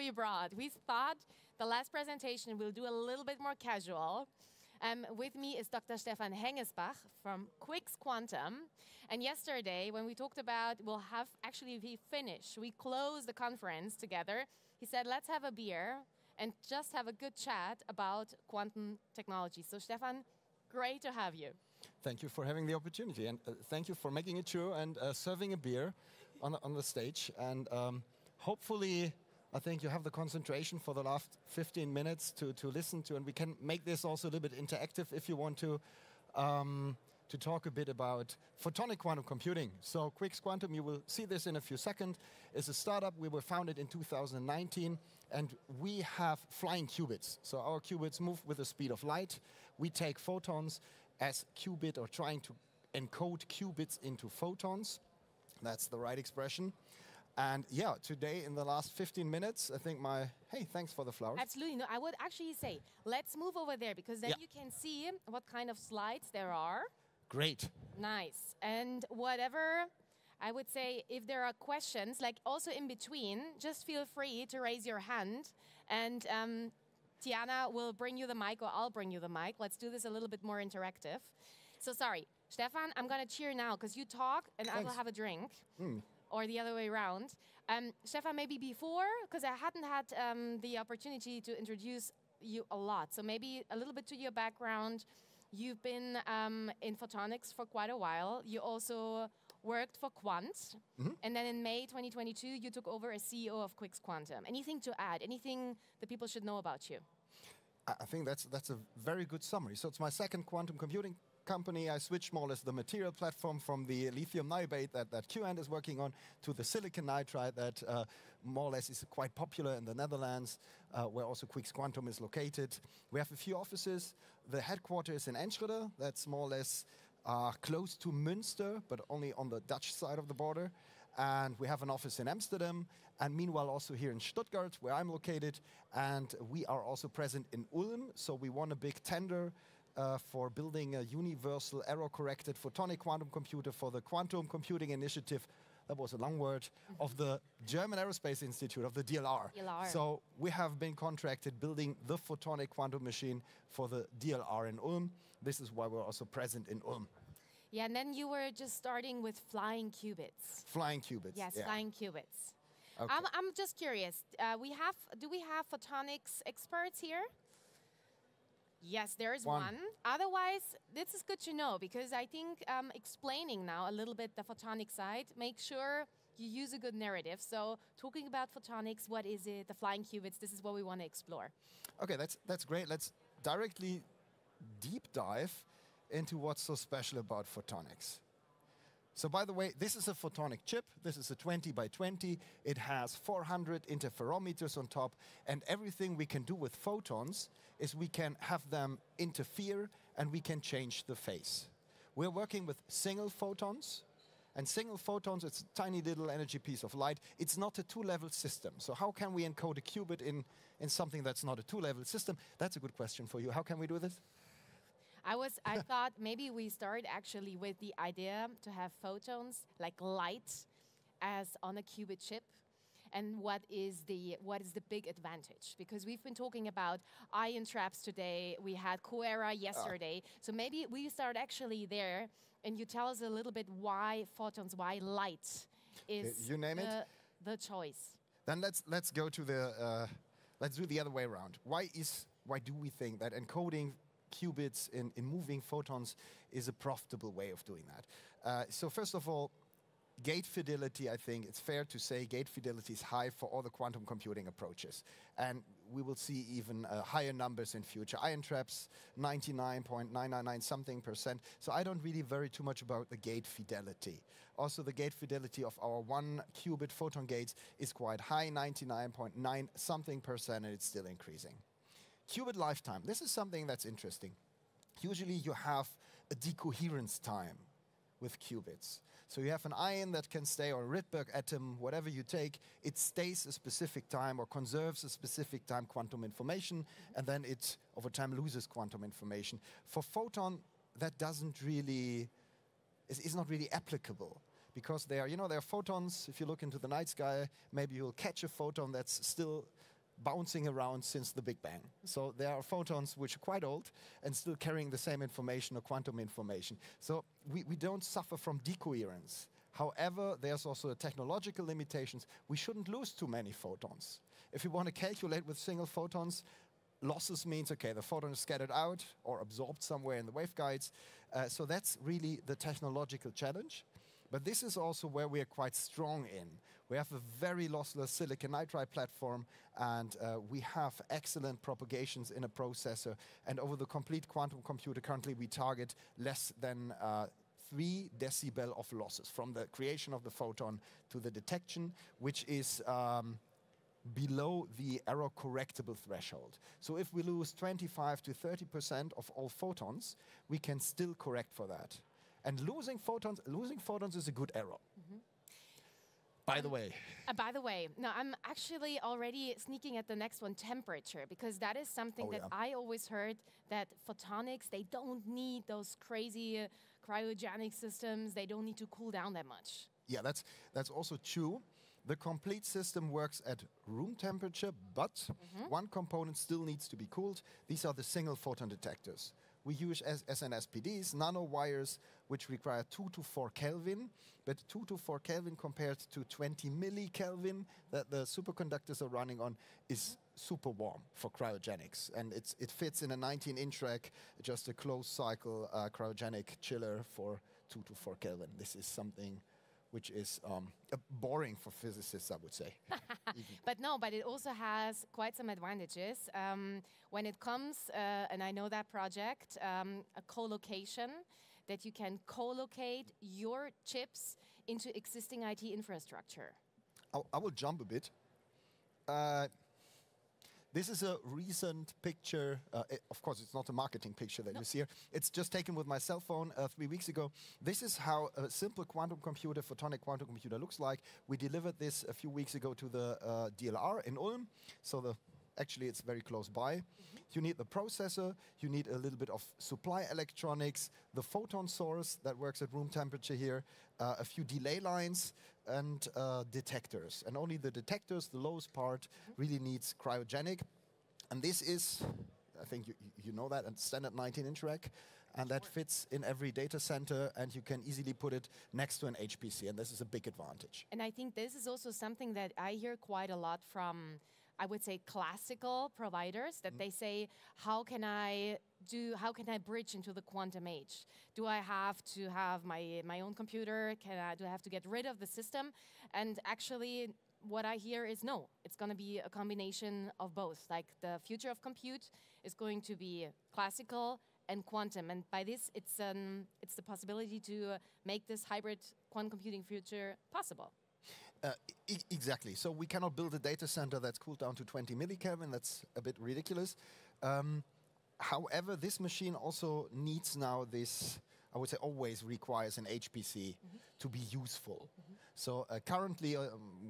we brought. We thought the last presentation we'll do a little bit more casual. With me is Dr. Stefan Hengesbach from QuiX Quantum. And yesterday, when we talked about, we finished, we closed the conference together. He said, let's have a beer and just have a good chat about quantum technology. So Stefan, great to have you. Thank you for having the opportunity, and thank you for making it true and serving a beer on the stage. And hopefully, I think you have the concentration for the last 15 minutes to listen to, and we can make this also a little bit interactive if you want to talk a bit about photonic quantum computing. So QuiX Quantum, you will see this in a few seconds, is a startup. We were founded in 2019, and we have flying qubits. So our qubits move with the speed of light. We take photons as qubit, or trying to encode qubits into photons. That's the right expression. And yeah, today in the last 15 minutes, I think hey, thanks for the flowers. Absolutely. No, I would actually say, let's move over there, because then you can see what kind of slides there are. Great. Nice. And whatever, I would say, if there are questions, like also in between, just feel free to raise your hand. And Tiana will bring you the mic, or I'll bring you the mic. Let's do this a little bit more interactive. So sorry, Stefan, I'm going to cheer now, because you talk and I will have a drink. Or the other way around. Stefan, maybe before, because I hadn't had the opportunity to introduce you a lot. So maybe a little bit to your background. You've been in photonics for quite a while. You also worked for Quant. And then in May 2022, you took over as CEO of QuiX Quantum. Anything to add? Anything that people should know about you? I think that's a very good summary. So it's my second quantum computing company. I switched more or less the material platform from the lithium niobate that QAnt is working on to the silicon nitride that more or less is quite popular in the Netherlands, where also QuiX Quantum is located. We have a few offices. The headquarters is in Enschede. That's more or less close to Münster, but only on the Dutch side of the border. And we have an office in Amsterdam, and meanwhile also here in Stuttgart, where I'm located. And we are also present in Ulm, so we won a big tender for building a universal error-corrected photonic quantum computer for the Quantum Computing Initiative, that was a long word, of the German Aerospace Institute, of the DLR. So we have been contracted building the photonic quantum machine for the DLR in Ulm. This is why we're also present in Ulm. Yeah, and then you were just starting with flying qubits. Flying qubits. Yes, yeah. Flying qubits. Okay. I'm just curious, do we have photonics experts here? Yes, there is one. Otherwise, this is good to know, because I think explaining now a little bit the photonic side, make sure you use a good narrative. So talking about photonics, what is it, the flying qubits, this is what we want to explore. Okay, that's great. Let's directly deep dive into what's so special about photonics. So by the way, this is a photonic chip. This is a 20 by 20. It has 400 interferometers on top. And everything we can do with photons is we can have them interfere and we can change the phase. We're working with single photons. And single photons, it's a tiny little energy piece of light. It's not a two-level system. So how can we encode a qubit in something that's not a two-level system? That's a good question for you. How can we do this? I thought maybe we start actually with the idea to have photons, like light, as on a qubit chip. And what is the big advantage? Because we've been talking about ion traps today. We had QuEra yesterday. So maybe we start actually there, and you tell us a little bit why photons, why light is you name it. The choice. Then let's go to the let's do the other way around. Why do we think that encoding qubits in moving photons is a profitable way of doing that? So first of all, gate fidelity, I think it's fair to say gate fidelity is high for all the quantum computing approaches. And we will see even higher numbers in future. Ion traps, 99.999 something percent. So I don't really worry too much about the gate fidelity. Also, the gate fidelity of our 1 qubit photon gates is quite high, 99.9 something percent, and it's still increasing. Qubit lifetime, this is something that's interesting. Usually you have a decoherence time with qubits. So you have an ion that can stay, or a Rydberg atom, whatever you take, it stays a specific time or conserves a specific time quantum information, and then it over time loses quantum information. For photon, that doesn't really, is not really applicable, because there are photons. If you look into the night sky, maybe you'll catch a photon that's still bouncing around since the Big Bang. So there are photons which are quite old and still carrying the same information or quantum information. So we don't suffer from decoherence. However, there's also technological limitations. We shouldn't lose too many photons. If you want to calculate with single photons, losses means, okay, the photon is scattered out or absorbed somewhere in the waveguides. So that's really the technological challenge. But this is also where we are quite strong in. We have a very lossless silicon nitride platform, and we have excellent propagations in a processor. And over the complete quantum computer, currently we target less than 3 decibel of losses from the creation of the photon to the detection, which is below the error correctable threshold. So if we lose 25 to 30% of all photons, we can still correct for that. And losing photons is a good error. By the way. No, I'm actually already sneaking at the next one, temperature, because that is something that I always heard, that photonics, they don't need those crazy cryogenic systems. They don't need to cool down that much. Yeah, that's also true. The complete system works at room temperature, but one component still needs to be cooled. These are the single photon detectors. We use SNSPDs, nanowires, which require 2 to 4 Kelvin, but 2 to 4 Kelvin compared to 20 millikelvin that the superconductors are running on is super warm for cryogenics. And it fits in a 19-inch rack, just a closed cycle cryogenic chiller for 2 to 4 Kelvin. This is something which is boring for physicists, I would say. But it also has quite some advantages. When it comes, and I know that project, a co-location, that you can co-locate your chips into existing IT infrastructure. I will jump a bit. This is a recent picture. Of course, it's not a marketing picture that you see here. It's just taken with my cell phone 3 weeks ago. This is how a simple quantum computer, photonic quantum computer, looks like. We delivered this a few weeks ago to the DLR in Ulm. So actually, it's very close by. You need the processor. You need a little bit of supply electronics, the photon source that works at room temperature here, a few delay lines, and detectors. And only the detectors, the lowest part, really needs cryogenic. And this is, I think you know that, a standard 19-inch rack. And that fits in every data center, and you can easily put it next to an HPC. And this is a big advantage. And I think this is also something that I hear quite a lot from, I would say, classical providers, that they say, how can I bridge into the quantum age? Do I have to have my own computer? Do I have to get rid of the system? And actually, what I hear is no, it's going to be a combination of both. Like, the future of compute is going to be classical and quantum. And by this, it's the possibility to make this hybrid quantum computing future possible. Exactly. So we cannot build a data center that's cooled down to 20 millikelvin. That's a bit ridiculous. However, this machine also needs now this, I would say always requires an HPC to be useful. So currently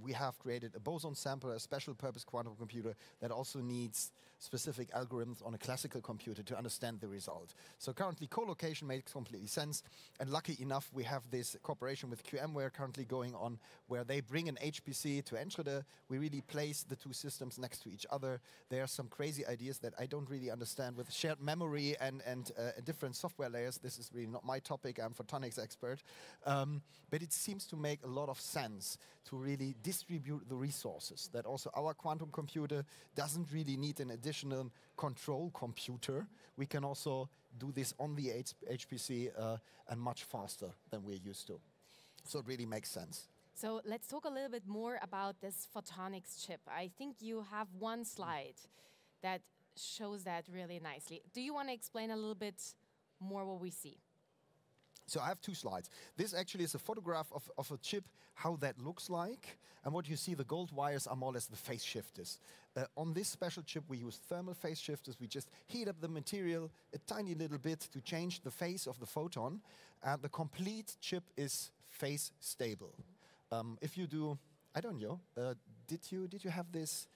we have created a boson sampler, a special purpose quantum computer that also needs specific algorithms on a classical computer to understand the result. So currently co-location makes completely sense. And lucky enough, we have this cooperation with QMware currently going on, where they bring an HPC to Enschede. We really place the two systems next to each other. There are some crazy ideas that I don't really understand with shared memory and different software layers. This is really not my topic. I'm a photonics expert. But it seems to make a lot of sense to really distribute the resources, that also our quantum computer doesn't really need an additional control computer. We can also do this on the HPC and much faster than we're used to. So it really makes sense. So let's talk a little bit more about this photonics chip. I think you have one slide that shows that really nicely. Do you want to explain a little bit more what we see? So I have two slides. This actually is a photograph of a chip, how that looks like. And what you see, the gold wires are more or less the phase shifters. On this special chip, we use thermal phase shifters. We just heat up the material a tiny little bit to change the phase of the photon. And the complete chip is phase stable. If you do, I don't know, did you have this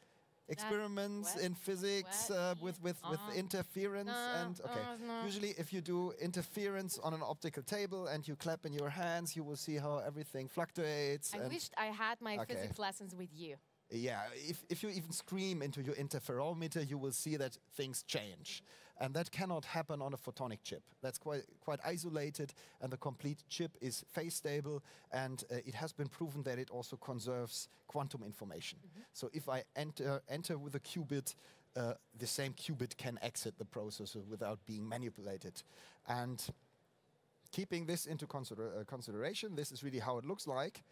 experiments in physics with interference? Usually if you do interference on an optical table and you clap in your hands, you will see how everything fluctuates. I wished I had my physics lessons with you. Yeah, if you even scream into your interferometer, you will see that things change. And that cannot happen on a photonic chip. That's quite isolated, and the complete chip is phase stable, and it has been proven that it also conserves quantum information. So if I enter with a qubit, the same qubit can exit the processor without being manipulated. And keeping this into consideration, this is really how it looks like.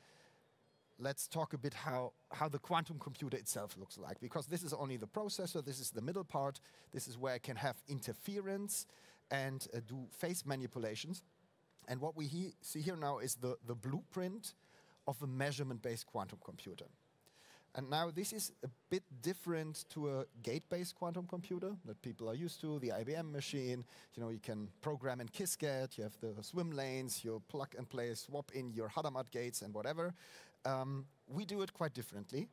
Let's talk a bit how the quantum computer itself looks like, because this is only the processor, this is the middle part, this is where I can have interference and do phase manipulations. And what we see here now is the blueprint of a measurement-based quantum computer. And now this is a bit different to a gate-based quantum computer that people are used to, the IBM machine. You know, you can program in Qiskit, you have the swim lanes, you plug and play, swap in your Hadamard gates and whatever. We do it quite differently.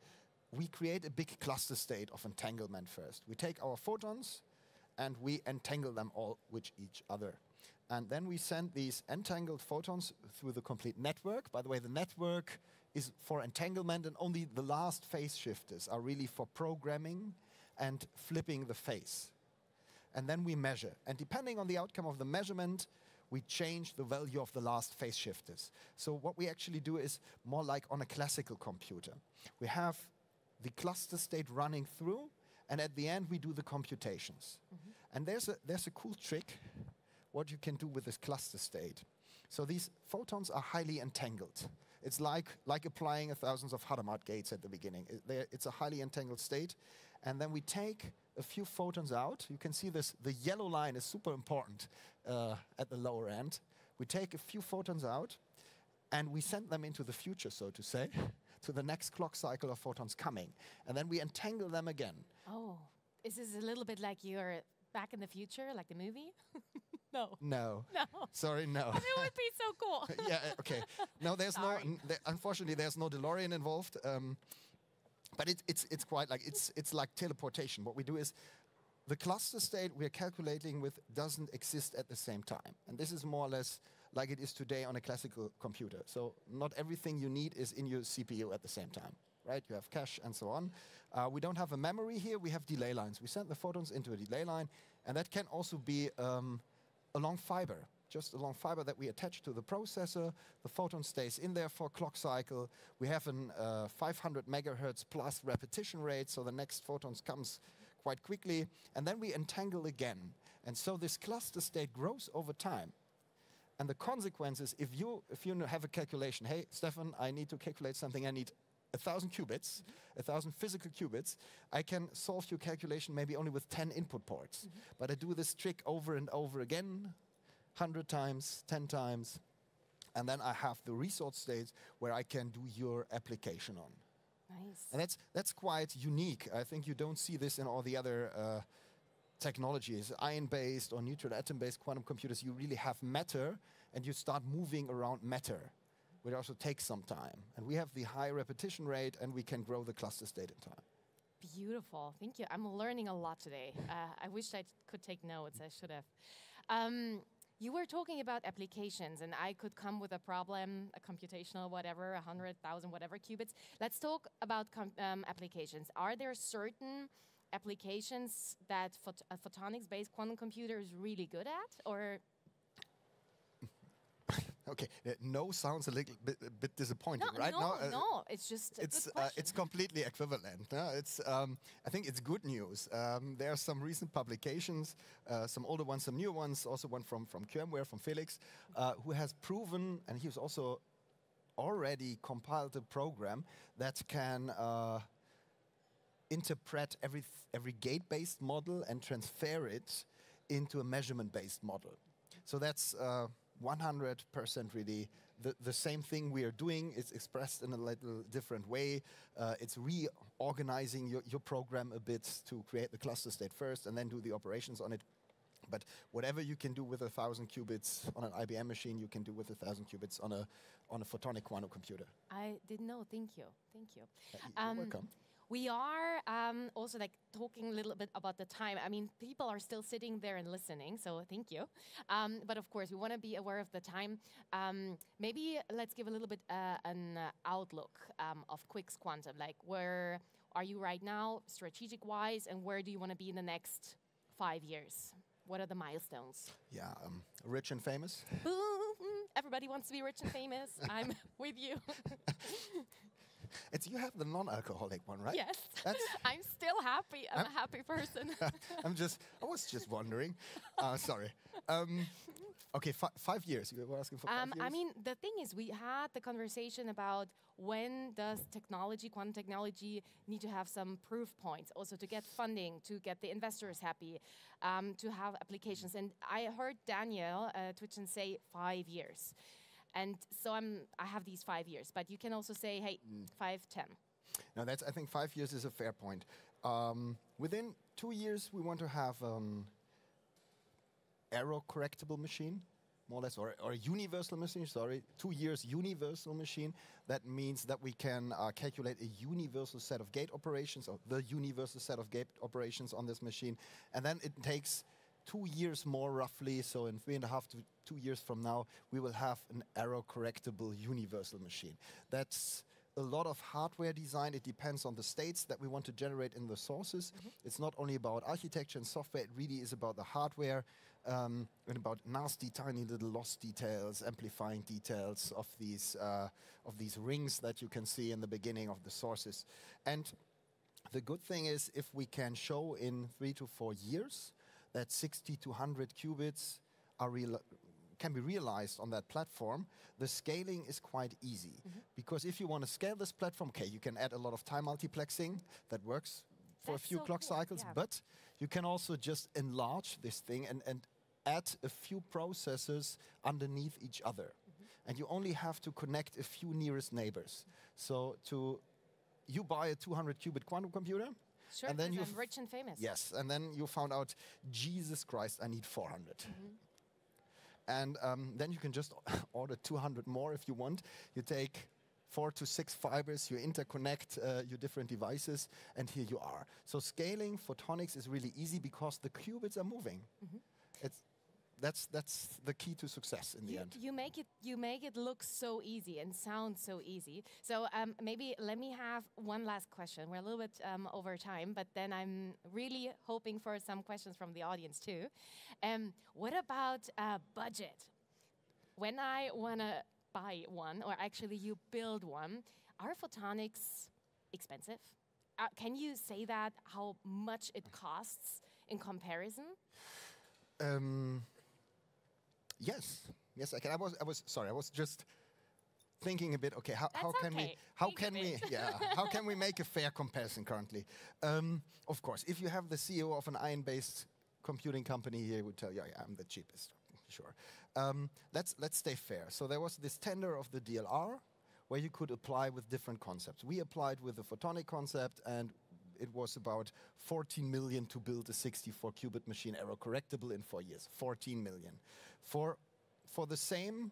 We create a big cluster state of entanglement first. We take our photons and we entangle them all with each other. And then we send these entangled photons through the complete network. By the way, the network is for entanglement, and only the last phase shifters are really for programming and flipping the phase. And then we measure. And depending on the outcome of the measurement, we change the value of the last phase shifters. So what we actually do is more like on a classical computer. We have the cluster state running through, and at the end we do the computations. And there's a cool trick what you can do with this cluster state. So these photons are highly entangled. It's like applying thousands of Hadamard gates at the beginning. It's a highly entangled state. And then we take a few photons out. You can see this, the yellow line is super important at the lower end. We take a few photons out and we send them into the future, so to say, to the next clock cycle of photons coming. And then we entangle them again. Oh, is this a little bit like you're back in the future, like the movie? No. No. No. Sorry, no. It would be so cool. Yeah, okay. No, there's unfortunately, there's no DeLorean involved. But it's quite like, it's like teleportation. What we do is, the cluster state we're calculating with doesn't exist at the same time. And this is more or less like it is today on a classical computer. So not everything you need is in your CPU at the same time, right? You have cache and so on. We don't have a memory here, we have delay lines. We send the photons into a delay line, and that can also be a long fiber. Just a long fiber that we attach to the processor. The photon stays in there for a clock cycle. We have a 500 megahertz plus repetition rate, so the next photons comes quite quickly. And then we entangle again. And so this cluster state grows over time. And the consequence is, if you have a calculation, hey, Stefan, I need to calculate something, I need 1,000 qubits, 1,000 physical qubits, I can solve your calculation maybe only with 10 input ports. But I do this trick over and over again, 100 times, 10 times, and then I have the resource states where I can do your application on. Nice. And that's quite unique. I think you don't see this in all the other technologies, ion-based or neutral atom-based quantum computers. You really have matter, and you start moving around matter, which also takes some time. And we have the high repetition rate, and we can grow the cluster state in time. Beautiful. Thank you. I'm learning a lot today. I wish I could take notes. I should have. You were talking about applications, and I could come with a problem, a computational whatever, 100,000 whatever qubits. Let's talk about applications. Are there certain applications that a photonics-based quantum computer is really good at, or? Okay, no sounds a little bit disappointing, right? No, it's just a good question. It's completely equivalent. I think it's good news. There are some recent publications, some older ones, some new ones, also one from QMware, from Felix, who has proven, and he's also already compiled a program that can interpret every gate-based model and transfer it into a measurement-based model. So that's 100% really the same thing we are doing. It's expressed in a little different way. It's reorganizing your program a bit to create the cluster state first and then do the operations on it. But whatever you can do with 1,000 qubits on an IBM machine, you can do with 1,000 qubits on a photonic quantum computer. I didn't know. Thank you. Thank you. You're welcome. We are also like talking a little bit about the time. I mean, people are still sitting there and listening, so thank you. But of course, we want to be aware of the time. Maybe let's give a little bit an outlook of QuiX Quantum. Like, where are you right now, strategic-wise, and where do you want to be in the next 5 years? What are the milestones? Yeah, rich and famous. Boom! Everybody wants to be rich and famous. I'm with you. You have the non-alcoholic one, right? Yes. I'm still happy. I'm a happy person. I was just wondering. Sorry. Okay, 5 years. You were asking for 5 years? I mean, the thing is, we had the conversation about when does quantum technology need to have some proof points, also to get funding, to get the investors happy, to have applications. And I heard Daniel Twitchen say 5 years. And so I have these 5 years, but you can also say, hey, 5, 10. No, I think 5 years is a fair point. Within 2 years, we want to have error correctable machine, more or less, or a universal machine, sorry, 2 years universal machine. That means that we can calculate a universal set of gate operations, or the universal set of gate operations on this machine. And then it takes 2 years more roughly, so in 3.5 to 2 years from now, we will have an error correctable universal machine. That's a lot of hardware design. It depends on the states that we want to generate in the sources. It's not only about architecture and software, it really is about the hardware and about nasty, tiny little loss details, amplifying details of these rings that you can see in the beginning of the sources. And the good thing is, if we can show in 3 to 4 years that 60 to 100 qubits can be realized on that platform, the scaling is quite easy. Because if you want to scale this platform, okay, you can add a lot of time multiplexing. That works for a few clock cycles. Yeah. But you can also just enlarge this thing and add a few processors underneath each other. And you only have to connect a few nearest neighbors. So you buy a 200 qubit quantum computer. Sure, and then I'm rich and famous. Yes, and then you found out, Jesus Christ, I need 400. And then you can just order 200 more if you want. You take 4 to 6 fibers, you interconnect your different devices, and here you are. So scaling photonics is really easy because the qubits are moving. That's the key to success in the end. You make it look so easy and sound so easy. So maybe let me have one last question. We're a little bit over time, but then I'm really hoping for some questions from the audience too. What about budget? When I want to buy one, or actually you build one, are photonics expensive? Can you say that, how much it costs in comparison? Yes, I can. I was just thinking a bit. Okay, how can we make a fair comparison currently? Of course, if you have the CEO of an iron-based computing company here, he would tell you, yeah, I'm the cheapest. Sure. Let's stay fair. So there was this tender of the DLR, where you could apply with different concepts. We applied with the photonic concept, and it was about 14 million to build a 64-qubit machine error correctable in 4 years. 14 million. For the same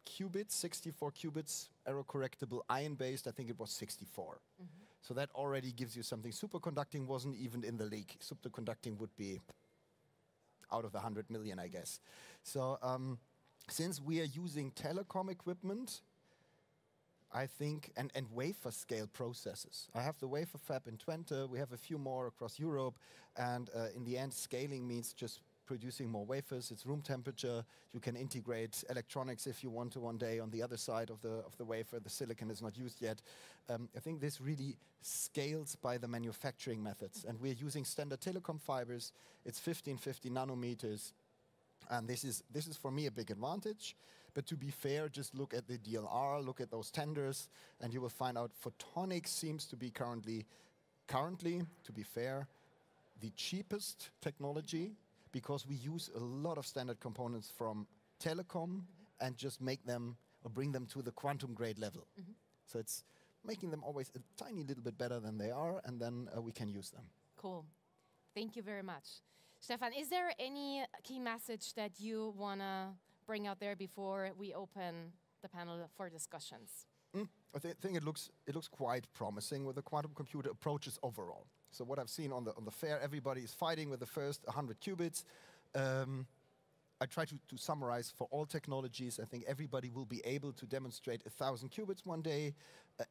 qubits, 64 qubits, error correctable, iron-based, I think it was 64. So that already gives you something. Superconducting wasn't even in the league. Superconducting would be out of the 100 million, I guess. So since we are using telecom equipment, I think, and wafer scale processes. I have the wafer fab in Twente, we have a few more across Europe, and in the end, scaling means just producing more wafers. It's room temperature. You can integrate electronics if you want to one day on the other side of the wafer. The silicon is not used yet. I think this really scales by the manufacturing methods, and we're using standard telecom fibers. It's 1550 nanometers, and this is for me a big advantage. But to be fair, just look at the DLR, look at those tenders, and you will find out photonics seems to be currently, to be fair, the cheapest technology, because we use a lot of standard components from telecom and just make them or bring them to the quantum grade level. So it's making them always a tiny little bit better than they are, and then we can use them. Cool. Thank you very much. Stefan, is there any key message that you want to bring out there before we open the panel for discussions? think it looks quite promising with the quantum computer approaches overall. So what I've seen on the fair, everybody is fighting with the first 100 qubits. I try to summarize for all technologies. I think everybody will be able to demonstrate 1,000 qubits one day.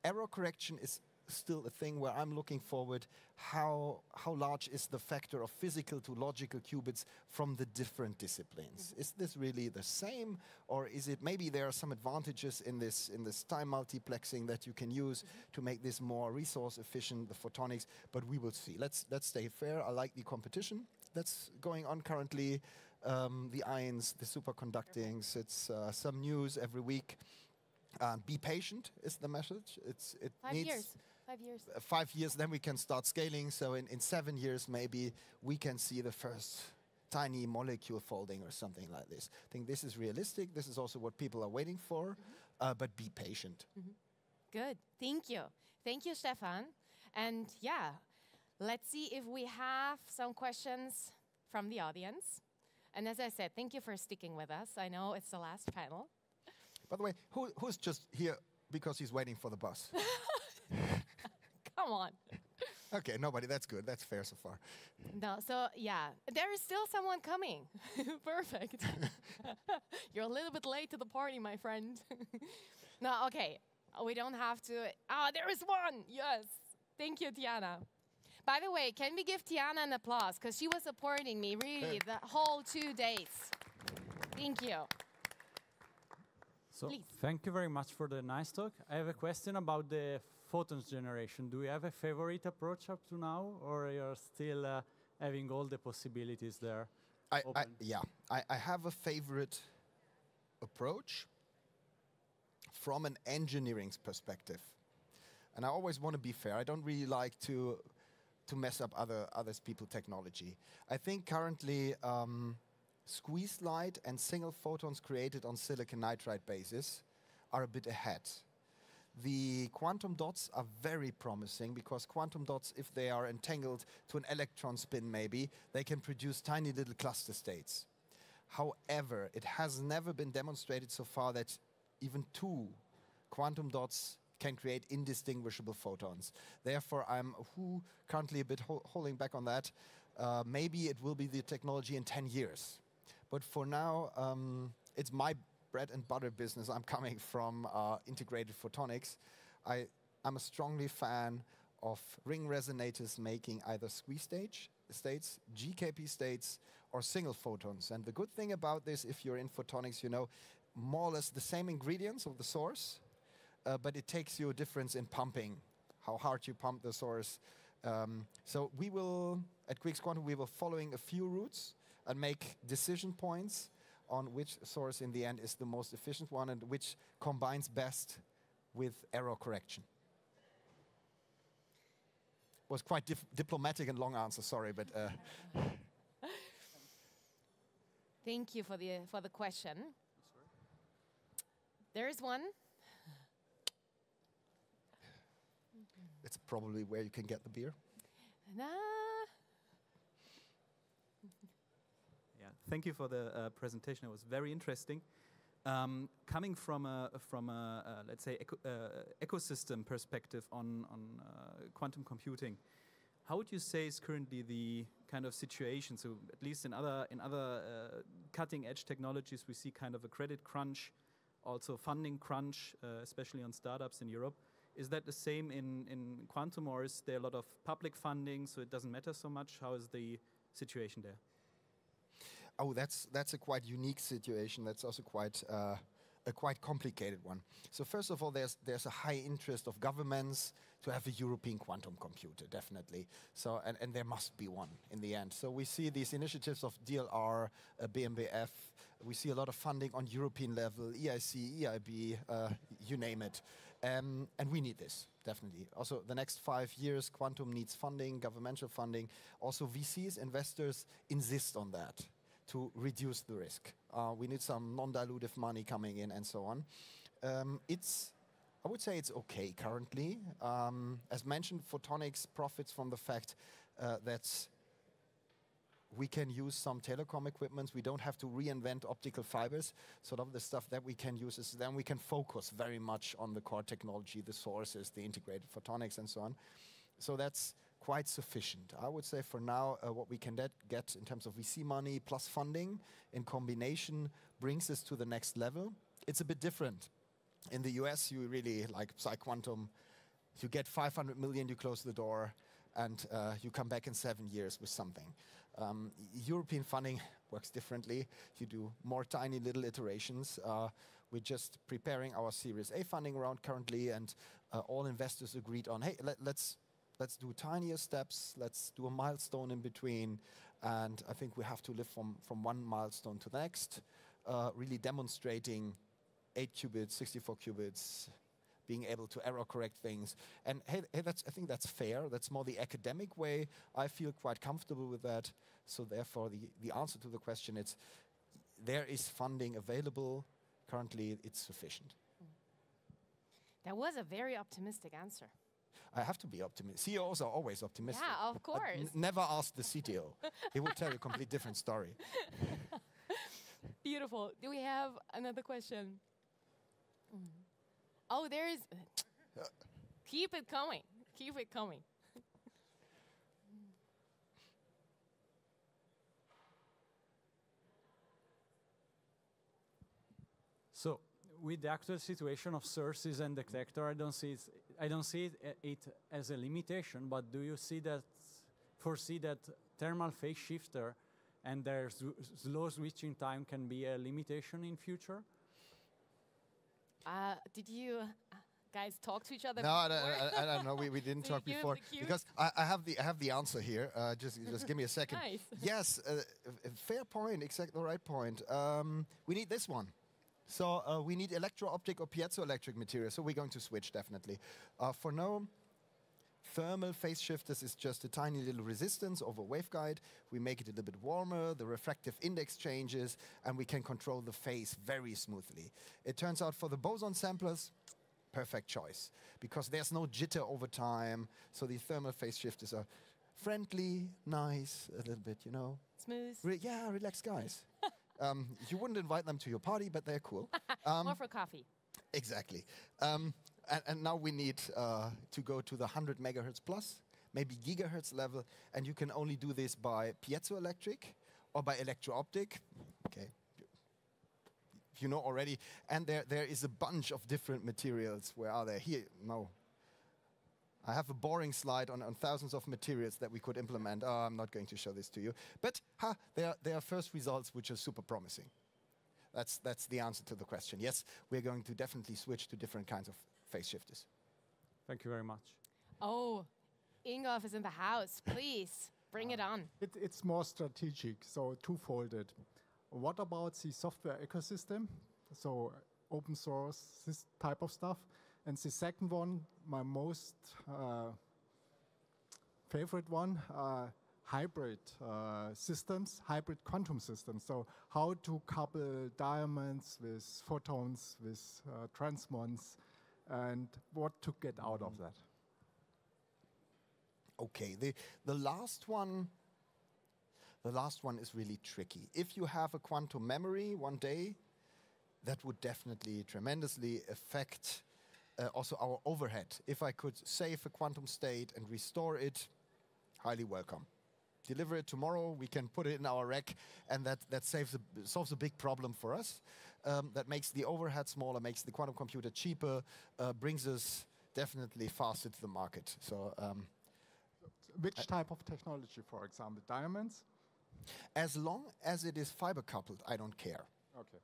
Error correction is still a thing where I'm looking forward. How large is the factor of physical to logical qubits from the different disciplines? Is this really the same, or is it maybe there are some advantages in this time multiplexing that you can use to make this more resource efficient, the photonics? But we will see. Let's stay fair. I like the competition that's going on currently. The ions, the superconductings. It's some news every week. Be patient is the message. It 5 needs years. 5 years. 5 years, then we can start scaling. So in 7 years, maybe we can see the first tiny molecule folding or something like this. I think this is realistic. This is also what people are waiting for. But be patient. Good. Thank you. Thank you, Stefan. And yeah, let's see if we have some questions from the audience. And as I said, thank you for sticking with us. I know it's the last panel. By the way, who's just here because he's waiting for the bus? Come on. Okay, nobody. That's good. That's fair so far. No, so yeah, there is still someone coming. Perfect. You're a little bit late to the party, my friend. No, okay. We don't have to. Ah, there is one. Yes. Thank you, Tiana. By the way, can we give Tiana an applause? Because she was supporting me really the whole 2 days. Thank you. So, Please. thank you very much for the nice talk. I have a question about the photons generation. Do you have a favorite approach up to now, or you're still having all the possibilities there? I have a favorite approach from an engineering perspective. And I always want to be fair. I don't really like to mess up other people's technology. I think currently squeezed light and single photons created on silicon nitride basis are a bit ahead. The quantum dots are very promising because quantum dots, if they are entangled to an electron spin maybe, they can produce tiny little cluster states. However, it has never been demonstrated so far that even 2 quantum dots can create indistinguishable photons. Therefore, I'm currently a bit holding back on that. Maybe it will be the technology in 10 years. But for now, it's my bread and butter business. I'm coming from integrated photonics. I'm a strongly fan of ring resonators making either squeeze states, GKP states, or single photons. And the good thing about this, if you're in photonics, you know more or less the same ingredients of the source, but it takes you a difference in pumping, how hard you pump the source. So we will, at QuiX Quantum, we will following a few routes and make decision points on which source in the end is the most efficient one and which combines best with error correction. Was quite diplomatic and long answer, sorry, but... Thank you for the question. There is one. It's probably where you can get the beer. Nah. Yeah, thank you for the presentation. It was very interesting. Coming from a let's say ecosystem perspective on quantum computing, how would you say is currently the kind of situation? So at least in other cutting edge technologies, we see kind of a credit crunch, also funding crunch, especially on startups in Europe. Is that the same in quantum, or is there a lot of public funding, so it doesn't matter so much? How is the situation there? Oh, that's a quite unique situation. That's also quite a quite complicated one. So first of all, there's a high interest of governments to have a European quantum computer, definitely. So and there must be one in the end. So we see these initiatives of DLR, BMBF. We see a lot of funding on European level, EIC, EIB, you name it. And we need this, definitely. Also, the next 5 years, quantum needs funding, governmental funding. Also, VCs, investors, insist on that to reduce the risk. We need some non-dilutive money coming in and so on. I would say it's okay currently. As mentioned, photonics profits from the fact that we can use some telecom equipment. We don't have to reinvent optical fibers. Sort of the stuff that we can use is then we can focus very much on the core technology, the sources, the integrated photonics, and so on. So that's quite sufficient. I would say for now, what we can get in terms of VC money plus funding in combination brings us to the next level. It's a bit different. In the US, you really, like PsiQuantum, you get 500 million, you close the door, and you come back in 7 years with something. European funding works differently. You do more tiny little iterations. We're just preparing our Series A funding round currently, and all investors agreed on, hey, let's do tinier steps, let's do a milestone in between, and I think we have to live from one milestone to the next, really demonstrating 8 qubits, 64 qubits, being able to error correct things. And hey, I think that's fair. That's more the academic way. I feel quite comfortable with that. So therefore, the answer to the question is, there is funding available. Currently, it's sufficient. That was a very optimistic answer. I have to be optimistic. CEOs are always optimistic. Yeah, of course. Never ask the CTO. He will tell you a complete different story. Beautiful. Do we have another question? Oh, there is. Keep it coming. Keep it coming. So, with the actual situation of sources and detector, I don't see it as a limitation. But do you foresee that thermal phase shifter and their slow switching time can be a limitation in future? Did you guys talk to each other? No, I don't know. We didn't talk before because I have the answer here. Just give me a second. Nice. Yes, fair point. Exactly the right point. We need this one. So we need electro-optic or piezoelectric material. So we're going to switch definitely. For now, thermal phase shifters is just a tiny little resistance over waveguide. We make it a little bit warmer, the refractive index changes, and we can control the phase very smoothly. It turns out for the boson samplers, perfect choice, because there's no jitter over time, so the thermal phase shifters are friendly, nice, a little bit, you know. Smooth. Yeah, relaxed guys. You wouldn't invite them to your party, but they're cool. Or for coffee. Exactly. And now we need to go to the 100 megahertz plus, maybe gigahertz level, and you can only do this by piezoelectric or by electro-optic. Okay, you know already. And there is a bunch of different materials. Where are they? Here, no. I have a boring slide on thousands of materials that we could implement. I'm not going to show this to you. But there are first results which are super promising. That's the answer to the question. Yes, we're going to definitely switch to different kinds of phase shifters. Thank you very much. Oh, Ingolf is in the house. Please, bring it on. It's more strategic, so two-folded. What about the software ecosystem? So open source, this type of stuff. And the second one, my most favorite one, hybrid systems, hybrid quantum systems. So how to couple diamonds with photons, with transmons, and what to get out of that. Okay, the last one is really tricky. If you have a quantum memory one day, that would definitely tremendously affect also our overhead. If I could save a quantum state and restore it, highly welcome. Deliver it tomorrow, we can put it in our rack, and that solves a big problem for us. That makes the overhead smaller, makes the quantum computer cheaper, brings us definitely faster to the market. So, which type of technology, for example, diamonds? As long as it is fiber coupled, I don't care. Okay.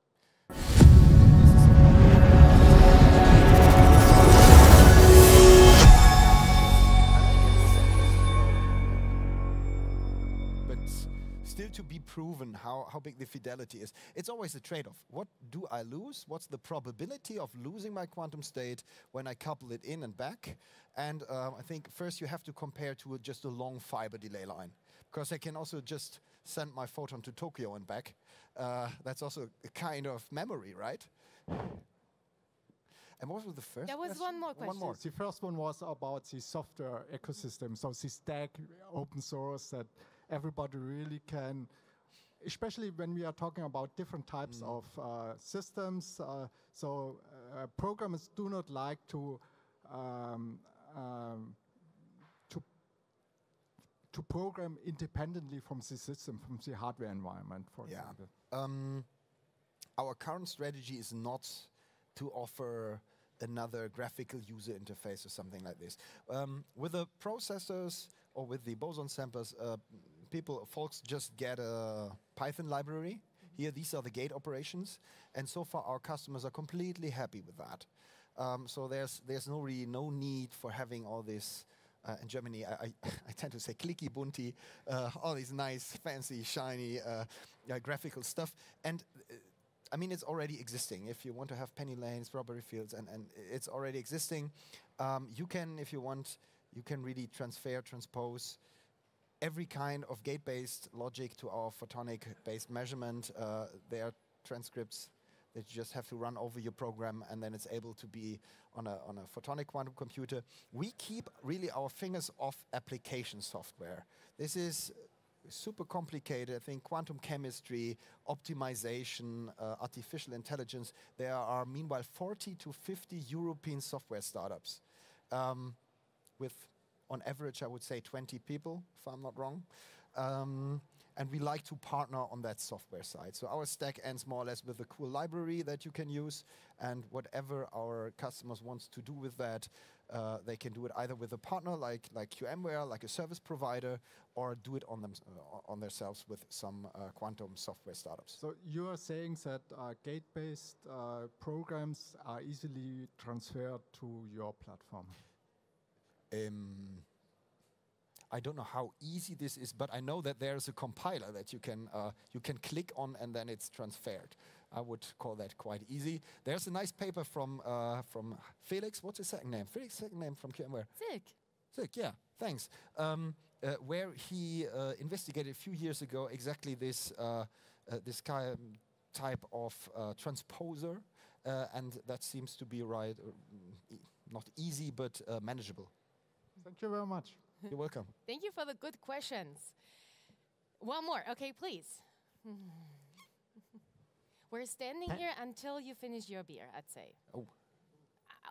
Still to be proven how big the fidelity is. It's always a trade-off. What do I lose? What's the probability of losing my quantum state when I couple it in and back? And I think first you have to compare to just a long fiber delay line, because I can also just send my photon to Tokyo and back. That's also a kind of memory, right? And what was the first There was question? one more question. One more. The first one was about the software ecosystem. So the stack, open source, that everybody really can, especially when we are talking about different types of systems. Programmers do not like to program independently from the system, from the hardware environment, for example. Our current strategy is not to offer another graphical user interface or something like this. With the processors or with the boson samplers, folks just get a Python library. Here, these are the gate operations, and so far our customers are completely happy with that. So there's no need for having all this. In Germany, I tend to say clicky bunty, all these nice, fancy, shiny graphical stuff. And I mean, it's already existing. If you want to have penny lanes, strawberry fields, and it's already existing. You can, if you want, you can really transpose every kind of gate-based logic to our photonic-based measurement. There are transcripts that you just have to run over your program, and then it's able to be on a photonic quantum computer. We keep really our fingers off application software. This is super complicated. I think quantum chemistry, optimization, artificial intelligence. There are meanwhile 40 to 50 European software startups with, on average, I would say 20 people, if I'm not wrong. And we like to partner on that software side. So our stack ends more or less with a cool library that you can use, and whatever our customers want to do with that, they can do it either with a partner like QMware, like a service provider, or do it on themselves with some quantum software startups. So you are saying that gate-based programs are easily transferred to your platform? I don't know how easy this is, but I know that there's a compiler that you can click on and then it's transferred. I would call that quite easy. There's a nice paper from Felix. What's his second name? Felix' second name from VMware. Sick, yeah, thanks. Where he investigated a few years ago exactly this type of transposer, and that seems to be right, not easy, but manageable. Thank you very much. You're welcome. Thank you for the good questions. One more, okay, please. We're standing here until you finish your beer, I'd say. Oh.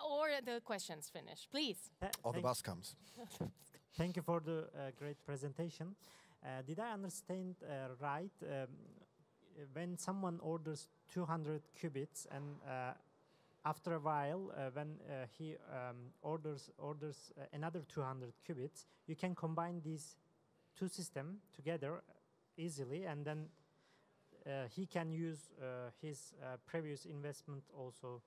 Or the questions finish, please. Or the bus comes. Thank you for the great presentation. Did I understand right? When someone orders 200 qubits and after a while, when he orders another 200 qubits, you can combine these two systems together easily, and then he can use his previous investment also.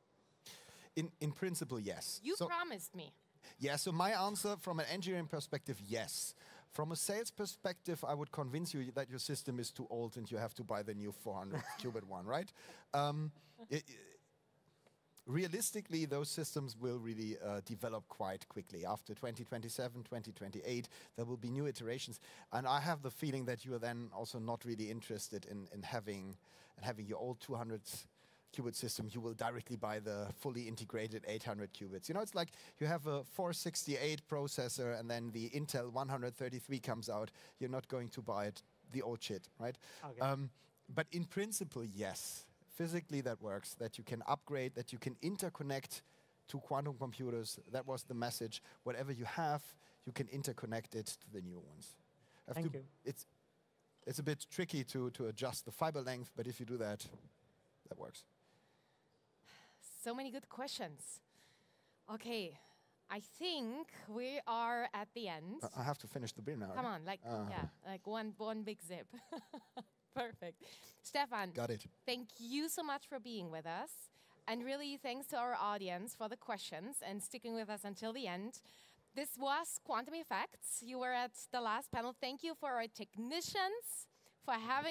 In principle, yes. You promised me. Yeah, so my answer from an engineering perspective, yes. From a sales perspective, I would convince you that your system is too old and you have to buy the new 400 qubit one, right? Realistically, those systems will really develop quite quickly. After 2027, 2028, there will be new iterations. And I have the feeling that you are then also not really interested in having your old 200 qubit system. You will directly buy the fully integrated 800 qubits. You know, it's like you have a 468 processor and then the Intel 133 comes out. You're not going to buy it, the old shit, right? Okay. But in principle, yes. Physically, that works, that you can upgrade, that you can interconnect to quantum computers. That was the message. Whatever you have, you can interconnect it to the new ones. Thank you. It's a bit tricky to adjust the fiber length, but if you do that, that works. So many good questions. Okay, I think we are at the end. I have to finish the beer now. Come on, like one big zip. Perfect. Stefan, got it. Thank you so much for being with us. And really thanks to our audience for the questions and sticking with us until the end. This was Quantum Effects. You were at the last panel. Thank you for our technicians for having